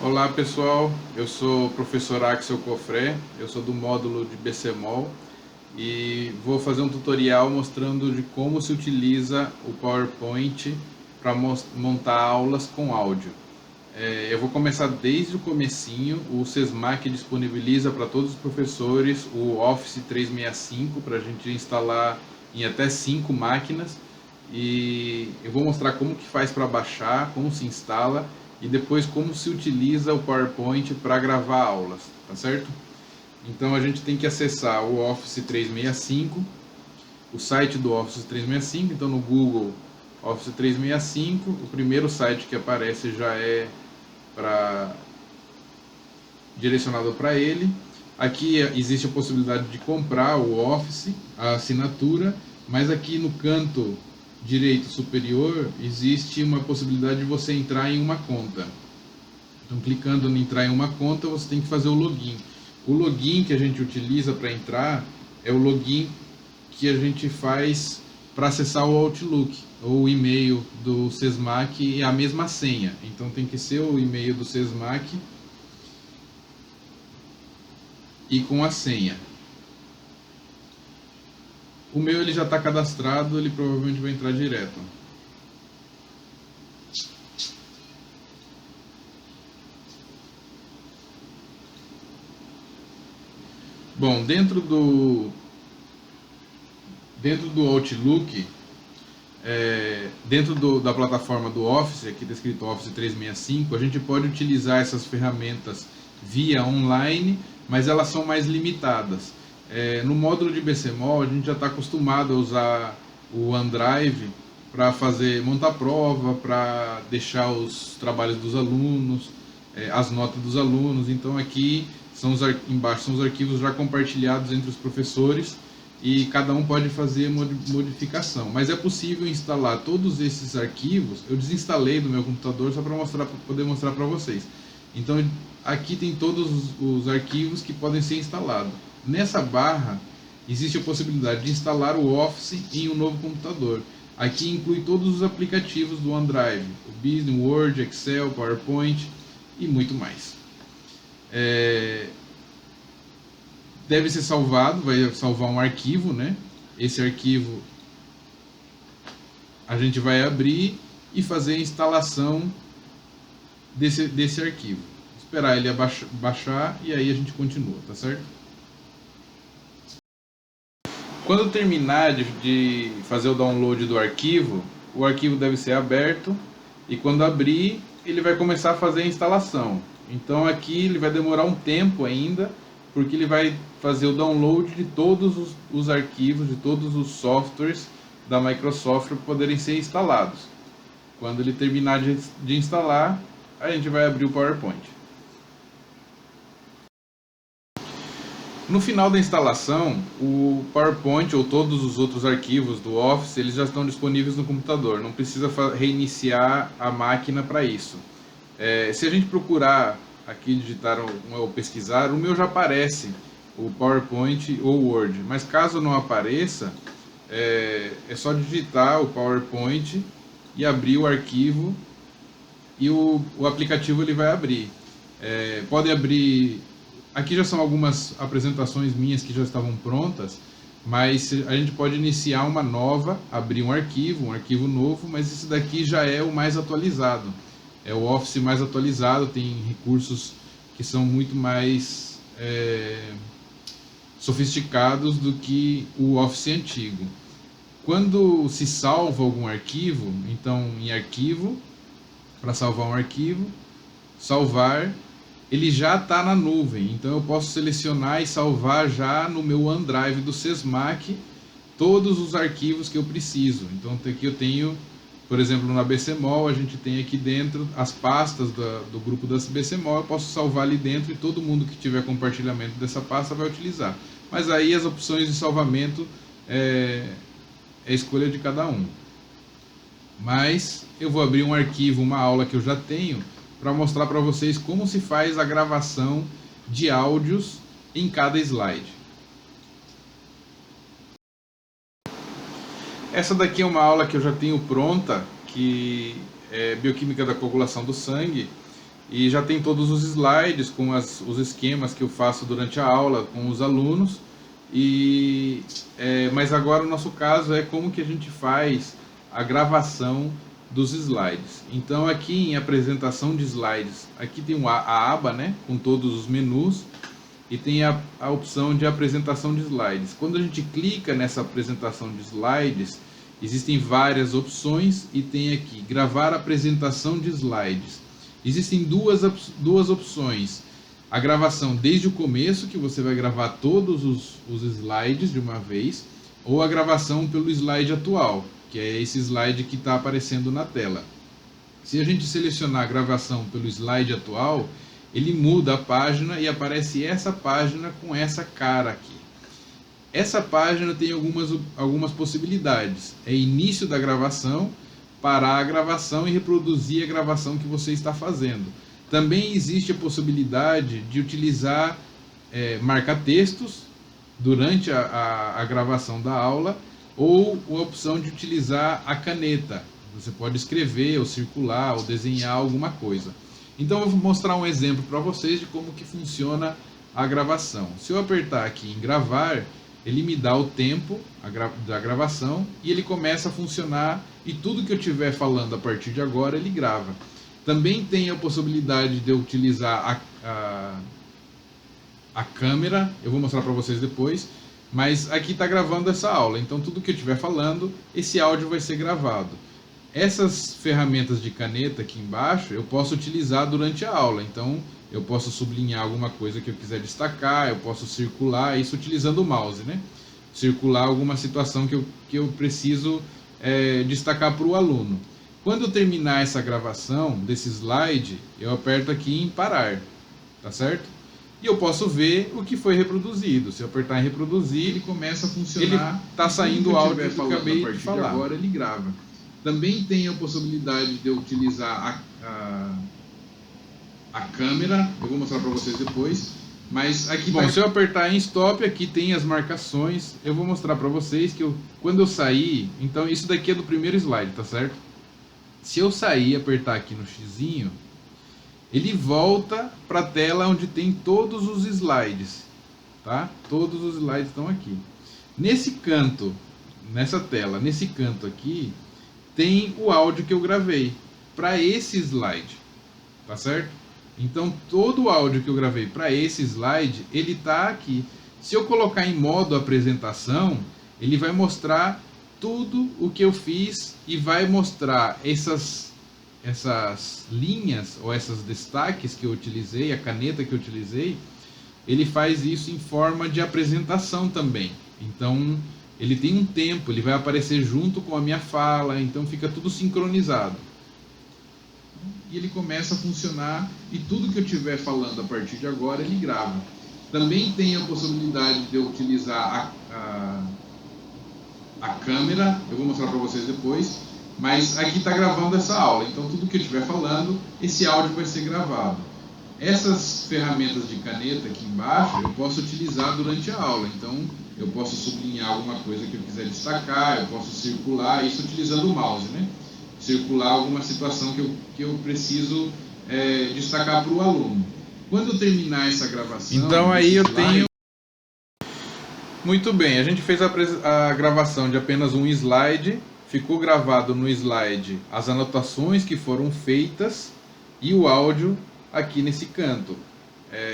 Olá pessoal, eu sou o professor Axel Cofré, eu sou do módulo de BCMOL e vou fazer um tutorial mostrando de como se utiliza o PowerPoint para montar aulas com áudio. Eu vou começar desde o comecinho. O SESMAC disponibiliza para todos os professores o Office 365 para a gente instalar em até 5 máquinas, e eu vou mostrar como que faz para baixar, como se instala e depois como se utiliza o PowerPoint para gravar aulas, tá certo? Então a gente tem que acessar o Office 365, o site do Office 365, então no Google Office 365, o primeiro site que aparece já é direcionado para ele. Aqui existe a possibilidade de comprar o Office, a assinatura, mas aqui no canto direito superior existe uma possibilidade de você entrar em uma conta. Então, clicando em entrar em uma conta, você tem que fazer o login. O login que a gente utiliza para entrar é o login que a gente faz para acessar o Outlook, ou o e-mail do SESMAC, e a mesma senha. Então tem que ser o e-mail do SESMAC e com a senha. O meu ele já está cadastrado, ele provavelmente vai entrar direto. Bom, dentro do Outlook, da plataforma do Office, aqui está escrito Office 365, a gente pode utilizar essas ferramentas via online, mas elas são mais limitadas. No módulo de BCMOL, a gente já está acostumado a usar o OneDrive para montar prova, para deixar os trabalhos dos alunos, as notas dos alunos. Então aqui embaixo são os arquivos já compartilhados entre os professores, e cada um pode fazer modificação. Mas é possível instalar todos esses arquivos. Eu desinstalei do meu computador só para poder mostrar para vocês. Então aqui tem todos os arquivos que podem ser instalados. Nessa barra existe a possibilidade de instalar o Office em um novo computador. Aqui inclui todos os aplicativos do OneDrive, o Business, Word, Excel, PowerPoint e muito mais. Deve ser salvado, vai salvar um arquivo, né? Esse arquivo a gente vai abrir e fazer a instalação desse arquivo. Esperar ele baixar e aí a gente continua, tá certo? Quando terminar de fazer o download do arquivo, o arquivo deve ser aberto, e quando abrir, ele vai começar a fazer a instalação. Então aqui ele vai demorar um tempo ainda, porque ele vai fazer o download de todos os arquivos, de todos os softwares da Microsoft para poderem ser instalados. Quando ele terminar de instalar, a gente vai abrir o PowerPoint. No final da instalação, o PowerPoint ou todos os outros arquivos do Office, eles já estão disponíveis no computador. Não precisa reiniciar a máquina para isso. Se a gente procurar aqui, digitar ou pesquisar, o meu já aparece o PowerPoint ou o Word. Mas caso não apareça, é só digitar o PowerPoint e abrir o arquivo, e o aplicativo ele vai abrir. Pode abrir. Aqui já são algumas apresentações minhas que já estavam prontas, mas a gente pode iniciar uma nova, abrir um arquivo novo, mas esse daqui já é o mais atualizado. É o Office mais atualizado, tem recursos que são muito mais sofisticados do que o Office antigo. Quando se salva algum arquivo, então em arquivo, para salvar um arquivo, salvar, ele já está na nuvem, então eu posso selecionar e salvar já no meu OneDrive do SESMAC todos os arquivos que eu preciso. Então aqui eu tenho, por exemplo, na BCMOL, a gente tem aqui dentro as pastas do grupo da BCMOL, eu posso salvar ali dentro e todo mundo que tiver compartilhamento dessa pasta vai utilizar. Mas aí as opções de salvamento é escolha de cada um. Mas eu vou abrir um arquivo, uma aula que eu já tenho, para mostrar para vocês como se faz a gravação de áudios em cada slide. Essa daqui é uma aula que eu já tenho pronta, que é bioquímica da coagulação do sangue, e já tem todos os slides com os esquemas que eu faço durante a aula com os alunos. Mas agora o nosso caso é como que a gente faz a gravação dos slides. Então aqui em apresentação de slides, aqui tem a aba, né, com todos os menus, e tem a opção de apresentação de slides. Quando a gente clica nessa apresentação de slides, existem várias opções e tem aqui gravar apresentação de slides. Existem duas opções: a gravação desde o começo, que você vai gravar todos os slides de uma vez, ou a gravação pelo slide atual, que é esse slide que está aparecendo na tela. Se a gente selecionar a gravação pelo slide atual, ele muda a página e aparece essa página com essa cara aqui. Essa página tem algumas possibilidades. É início da gravação, parar a gravação e reproduzir a gravação que você está fazendo. Também existe a possibilidade de utilizar marca-textos durante a gravação da aula, ou a opção de utilizar a caneta. Você pode escrever, ou circular, ou desenhar alguma coisa. Então eu vou mostrar um exemplo para vocês de como que funciona a gravação. Se eu apertar aqui em gravar, ele me dá o tempo da gravação e ele começa a funcionar, e tudo que eu estiver falando a partir de agora ele grava. Também tem a possibilidade de eu utilizar a câmera, eu vou mostrar para vocês depois, mas aqui está gravando essa aula, então tudo que eu estiver falando, esse áudio vai ser gravado. Essas ferramentas de caneta aqui embaixo eu posso utilizar durante a aula, então eu posso sublinhar alguma coisa que eu quiser destacar, eu posso circular, isso utilizando o mouse, né? Circular alguma situação que eu preciso destacar para o aluno. Quando eu terminar essa gravação desse slide, eu aperto aqui em parar, tá certo? E eu posso ver o que foi reproduzido. Se eu apertar em reproduzir, ele começa a funcionar. Ele está saindo o áudio que eu acabei de falar. Agora ele grava. Também tem a possibilidade de eu utilizar a câmera. Eu vou mostrar para vocês depois. Mas aqui, se eu apertar em stop, aqui tem as marcações. Eu vou mostrar para vocês que quando eu sair, então isso daqui é do primeiro slide, tá certo? Se eu sair e apertar aqui no xizinho, ele volta para a tela onde tem todos os slides, tá? Todos os slides estão aqui. Nesse canto, nessa tela, nesse canto aqui, tem o áudio que eu gravei para esse slide, tá certo? Então todo o áudio que eu gravei para esse slide, ele está aqui. Se eu colocar em modo apresentação, ele vai mostrar tudo o que eu fiz e vai mostrar essas linhas ou esses destaques que eu utilizei, a caneta que eu utilizei. Ele faz isso em forma de apresentação também. Então ele tem um tempo, ele vai aparecer junto com a minha fala, então fica tudo sincronizado. E ele começa a funcionar, e tudo que eu estiver falando a partir de agora ele grava. Também tem a possibilidade de eu utilizar a câmera, eu vou mostrar para vocês depois, mas aqui está gravando essa aula, então tudo que eu estiver falando, esse áudio vai ser gravado. Essas ferramentas de caneta aqui embaixo eu posso utilizar durante a aula, então eu posso sublinhar alguma coisa que eu quiser destacar, eu posso circular, isso utilizando o mouse, né? Circular alguma situação que eu preciso destacar para o aluno. Quando eu terminar essa gravação... Então aí eu tenho... Muito bem, a gente fez a gravação de apenas um slide, ficou gravado no slide as anotações que foram feitas e o áudio aqui nesse canto.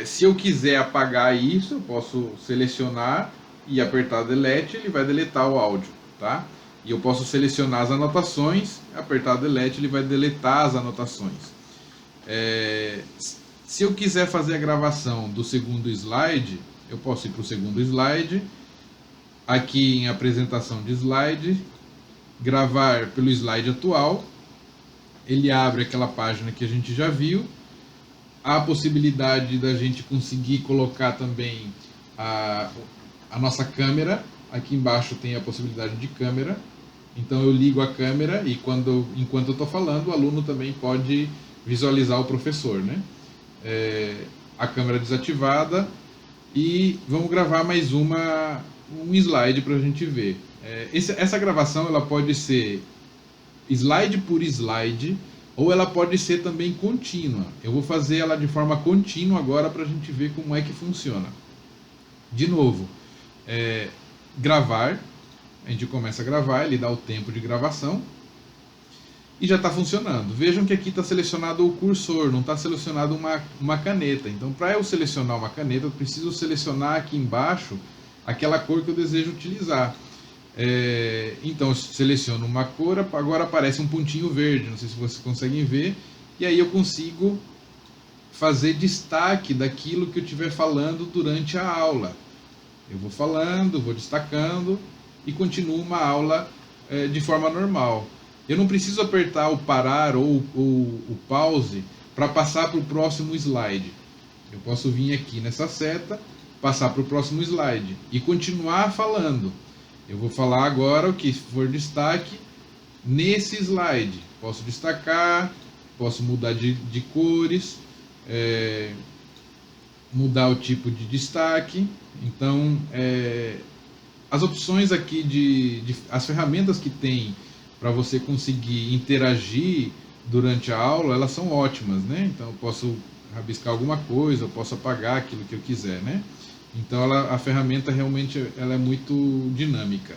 Se eu quiser apagar isso, eu posso selecionar e apertar delete, ele vai deletar o áudio, tá? E eu posso selecionar as anotações, apertar delete, ele vai deletar as anotações. Se eu quiser fazer a gravação do segundo slide, eu posso ir para o segundo slide, aqui em apresentação de slide, gravar pelo slide atual, ele abre aquela página que a gente já viu. Há a possibilidade da gente conseguir colocar também a nossa câmera. Aqui embaixo tem a possibilidade de câmera, então eu ligo a câmera e enquanto eu estou falando, o aluno também pode visualizar o professor, né? A câmera desativada, e vamos gravar mais um slide para a gente ver. Essa gravação ela pode ser slide por slide, ou ela pode ser também contínua. Eu vou fazer ela de forma contínua agora para a gente ver como é que funciona. De novo, gravar, a gente começa a gravar, ele dá o tempo de gravação e já está funcionando. Vejam que aqui está selecionado o cursor, não está selecionado uma caneta. Então, para eu selecionar uma caneta, eu preciso selecionar aqui embaixo aquela cor que eu desejo utilizar. Então eu seleciono uma cor, agora aparece um pontinho verde, não sei se vocês conseguem ver, e aí eu consigo fazer destaque daquilo que eu estiver falando durante a aula. Eu vou falando, vou destacando e continuo uma aula de forma normal. Eu não preciso apertar o parar ou o pause para passar para o próximo slide. Eu posso vir aqui nessa seta, passar para o próximo slide e continuar falando. Eu vou falar agora o que for destaque nesse slide. Posso destacar, posso mudar de cores, mudar o tipo de destaque. Então, as opções aqui, as ferramentas que tem para você conseguir interagir durante a aula, elas são ótimas, né? Então, eu posso rabiscar alguma coisa, eu posso apagar aquilo que eu quiser, né? Então a ferramenta realmente ela é muito dinâmica.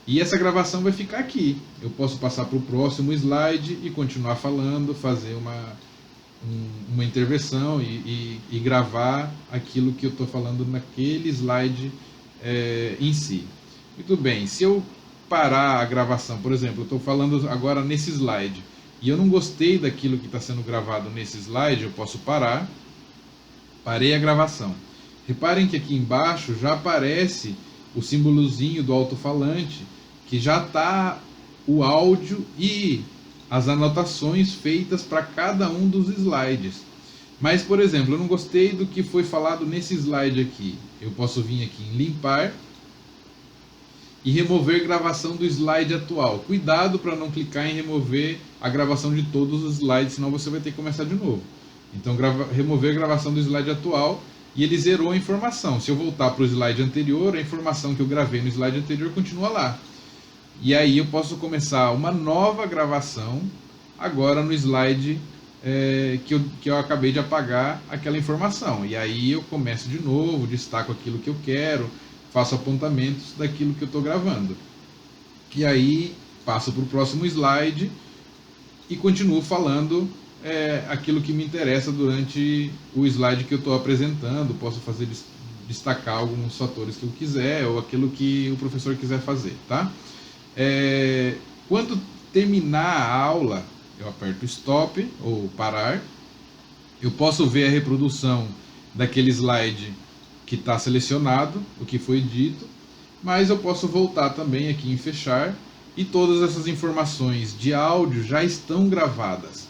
E essa gravação vai ficar aqui. Eu posso passar para o próximo slide e continuar falando, fazer uma intervenção e gravar aquilo que eu estou falando naquele slide em si. Muito bem, se eu parar a gravação, por exemplo, eu estou falando agora nesse slide e eu não gostei daquilo que está sendo gravado nesse slide, eu posso parar, parei a gravação. Reparem que aqui embaixo já aparece o símbolozinho do alto-falante, que já está o áudio e as anotações feitas para cada um dos slides. Mas, por exemplo, eu não gostei do que foi falado nesse slide aqui. Eu posso vir aqui em limpar e remover gravação do slide atual. Cuidado para não clicar em remover a gravação de todos os slides, senão você vai ter que começar de novo. Então, remover a gravação do slide atual. E ele zerou a informação. Se eu voltar para o slide anterior, a informação que eu gravei no slide anterior continua lá. E aí eu posso começar uma nova gravação agora no slide que eu acabei de apagar aquela informação. E aí eu começo de novo, destaco aquilo que eu quero, faço apontamentos daquilo que eu estou gravando. E aí passo para o próximo slide e continuo falando aquilo que me interessa durante o slide que eu estou apresentando. Posso fazer destacar alguns fatores que eu quiser ou aquilo que o professor quiser fazer, tá? Quando terminar a aula, eu aperto stop ou parar. Eu posso ver a reprodução daquele slide que está selecionado, o que foi dito, mas eu posso voltar também aqui em fechar e todas essas informações de áudio já estão gravadas.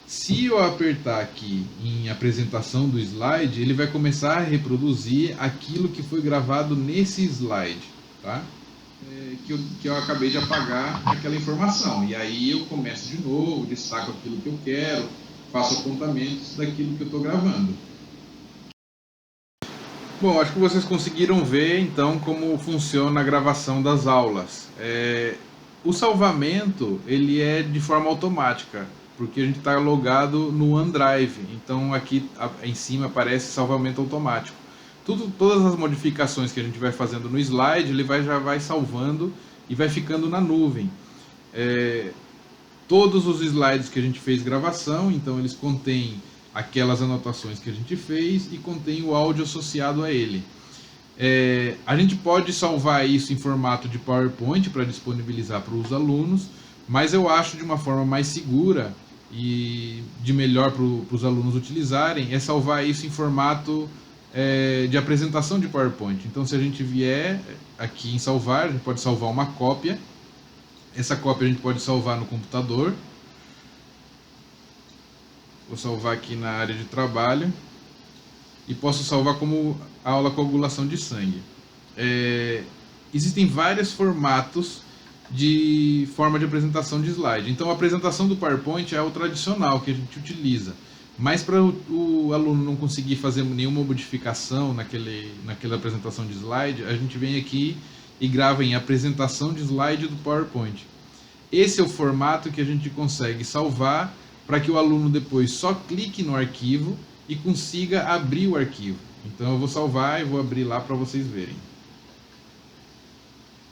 Se eu apertar aqui em apresentação do slide, ele vai começar a reproduzir aquilo que foi gravado nesse slide, tá? Que eu acabei de apagar aquela informação. E aí eu começo de novo, destaco aquilo que eu quero, faço apontamentos daquilo que eu estou gravando. Bom, acho que vocês conseguiram ver então como funciona a gravação das aulas. O salvamento ele é de forma automática, porque a gente está logado no OneDrive, então aqui em cima aparece salvamento automático. Todas as modificações que a gente vai fazendo no slide, ele já vai salvando e vai ficando na nuvem. Todos os slides que a gente fez gravação, então eles contêm aquelas anotações que a gente fez e contém o áudio associado a ele. A gente pode salvar isso em formato de PowerPoint para disponibilizar para os alunos, mas eu acho de uma forma mais segura e de melhor para os alunos utilizarem, é salvar isso em formato de apresentação de PowerPoint. Então, se a gente vier aqui em salvar, a gente pode salvar uma cópia. Essa cópia a gente pode salvar no computador. Vou salvar aqui na área de trabalho. E posso salvar como aula coagulação de sangue. Existem vários formatos de forma de apresentação de slide. Então a apresentação do PowerPoint é o tradicional que a gente utiliza. Mas para o aluno não conseguir fazer nenhuma modificação naquela apresentação de slide, a gente vem aqui e grava em apresentação de slide do PowerPoint. Esse é o formato que a gente consegue salvar para que o aluno depois só clique no arquivo e consiga abrir o arquivo. Então eu vou salvar e vou abrir lá para vocês verem.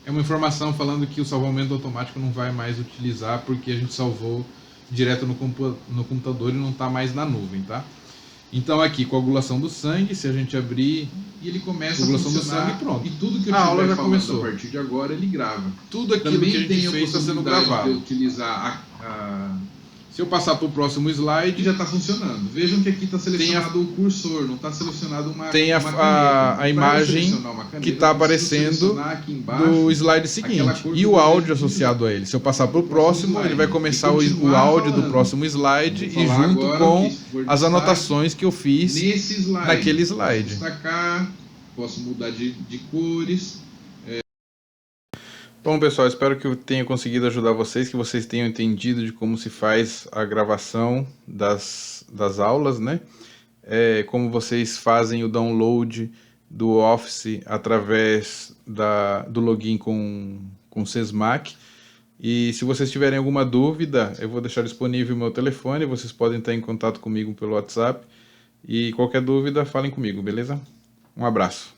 É uma informação falando que o salvamento automático não vai mais utilizar porque a gente salvou direto no computador e não está mais na nuvem, tá? Então aqui, coagulação do sangue, se a gente abrir, e ele começa coagulação a funcionar, do sangue, pronto. E tudo que eu a aula já falando começou. A partir de agora ele grava. Tudo aquilo Também que a gente fez está sendo gravado. De utilizar Se eu passar para o próximo slide, já está funcionando. Vejam que aqui está selecionado o cursor, não está selecionado uma tem uma caneta. a imagem caneta, que está aparecendo do slide seguinte e o áudio associado a ele. Se eu passar para o próximo, ele vai começar o áudio do próximo slide e junto com as anotações que eu fiz naquele slide. Destacar, posso mudar de cores. Bom, pessoal, espero que eu tenha conseguido ajudar vocês, que vocês tenham entendido de como se faz a gravação das aulas, né? Como vocês fazem o download do Office através do login com o Sesmac. E se vocês tiverem alguma dúvida, eu vou deixar disponível o meu telefone, vocês podem estar em contato comigo pelo WhatsApp. E qualquer dúvida, falem comigo, beleza? Um abraço.